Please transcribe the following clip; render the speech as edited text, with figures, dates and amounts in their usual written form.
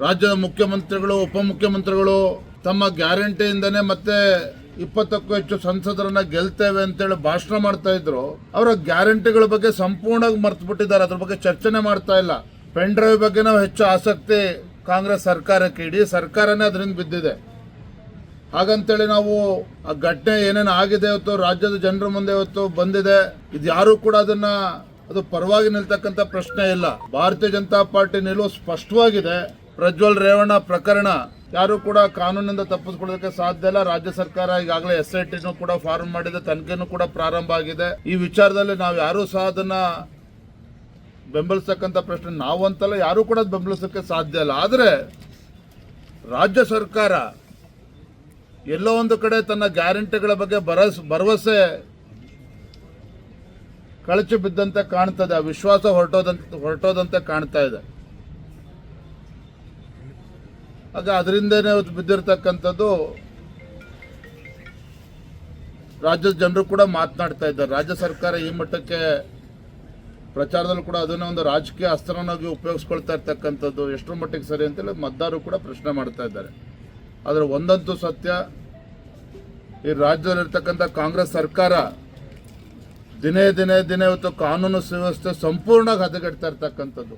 ರಾಜ್ಯದ ಮುಖ್ಯಮಂತ್ರಿಗಳು ಉಪಮುಖ್ಯಮಂತ್ರಿಗಳು ತಮ್ಮ ಗ್ಯಾರಂಟಿಯಿಂದನೇ ಮತ್ತೆ 20ಕ್ಕೂ ಹೆಚ್ಚು ಸಂಸದರನ್ನ ಗೆಲ್ತೇವೆ ಅಂತೇಳಿ ಭಾಷಣ ಮಾಡ್ತಾ ಇದ್ರು. ಅವರ ಗ್ಯಾರಂಟಿಗಳ ಬಗ್ಗೆ ಸಂಪೂರ್ಣವಾಗಿ ಮರ್ತು ಬಿಟ್ಟಿದ್ದಾರೆ. ಅದ್ರ ಬಗ್ಗೆ ಚರ್ಚೆನೆ ಮಾಡ್ತಾ ಇಲ್ಲ. ಪೆನ್ ಡ್ರೈವ್ ಬಗ್ಗೆ ನಾವು ಹೆಚ್ಚು ಆಸಕ್ತಿ ಕಾಂಗ್ರೆಸ್ ಸರ್ಕಾರಕ್ಕೆ, ಇಡೀ ಸರ್ಕಾರನೇ ಅದರಿಂದ ಬಿದ್ದಿದೆ. ಹಾಗಂತೇಳಿ ನಾವು ಆ ಘಟನೆ ಏನೇನು ಆಗಿದೆ ಇವತ್ತು ರಾಜ್ಯದ ಜನರ ಮುಂದೆ ಇವತ್ತು ಬಂದಿದೆ, ಇದು ಯಾರು ಕೂಡ ಅದು ಪರವಾಗಿ ನಿಲ್ತಕ್ಕಂಥ ಪ್ರಶ್ನೆ ಇಲ್ಲ. ಭಾರತೀಯ ಜನತಾ ಪಾರ್ಟಿ ನಿಲುವು ಸ್ಪಷ್ಟವಾಗಿದೆ. ಪ್ರಜ್ವಲ್ ರೇವಣ್ಣ ಪ್ರಕರಣ ಯಾರು ಕೂಡ ಕಾನೂನಿಂದ ತಪ್ಪಿಸ್ಕೊಳ್ಳೋದಕ್ಕೆ ಸಾಧ್ಯ ಇಲ್ಲ. ರಾಜ್ಯ ಸರ್ಕಾರ ಈಗಾಗಲೇ SITನೂ ಕೂಡ ಫಾರ್ಮ್ ಮಾಡಿದೆ, ತನಿಖೆನೂ ಕೂಡ ಪ್ರಾರಂಭ ಆಗಿದೆ. ಈ ವಿಚಾರದಲ್ಲಿ ನಾವು ಯಾರೂ ಸಹ ಅದನ್ನ ಬೆಂಬಲಿಸತಕ್ಕಂಥ ಪ್ರಶ್ನೆ ನಾವಂತಲ್ಲ, ಯಾರು ಕೂಡ ಬೆಂಬಲಿಸೋಕ್ಕೆ ಸಾಧ್ಯ ಇಲ್ಲ. ಆದರೆ ರಾಜ್ಯ ಸರ್ಕಾರ ಎಲ್ಲೋ ಒಂದು ಕಡೆ ತನ್ನ ಗ್ಯಾರಂಟಿಗಳ ಬಗ್ಗೆ ಭರವಸೆ ಕಳಚಿ ಬಿದ್ದಂತೆ ಕಾಣ್ತದೆ, ಆ ವಿಶ್ವಾಸ ಹೊರಟೋದಂತೆ ಕಾಣ್ತಾ ಇದೆ. ಆಗ ಅದರಿಂದನೇ ಬಿದ್ದಿರ್ತಕ್ಕಂಥದ್ದು ರಾಜ್ಯದ ಜನರು ಕೂಡ ಮಾತನಾಡ್ತಾ ಇದ್ದಾರೆ. ರಾಜ್ಯ ಸರ್ಕಾರ ಈ ಮಟ್ಟಕ್ಕೆ ಪ್ರಚಾರದಲ್ಲೂ ಕೂಡ ಅದನ್ನೇ ಒಂದು ರಾಜಕೀಯ ಅಸ್ತ್ರನಾಗಿ ಉಪಯೋಗಿಸ್ಕೊಳ್ತಾ ಇರ್ತಕ್ಕಂಥದ್ದು ಎಷ್ಟರ ಮಟ್ಟಿಗೆ ಸರಿ ಅಂತೇಳಿ ಮತದಾರರು ಕೂಡ ಪ್ರಶ್ನೆ ಮಾಡ್ತಾ ಇದ್ದಾರೆ. ಆದರೆ ಒಂದಂತೂ ಸತ್ಯ, ಈ ರಾಜ್ಯದಲ್ಲಿರ್ತಕ್ಕಂಥ ಕಾಂಗ್ರೆಸ್ ಸರ್ಕಾರ ದಿನೇ ಇವತ್ತು ಕಾನೂನು ಸುವ್ಯವಸ್ಥೆ ಸಂಪೂರ್ಣವಾಗಿ ಹದಗೆಡ್ತಾ ಇರ್ತಕ್ಕಂಥದ್ದು.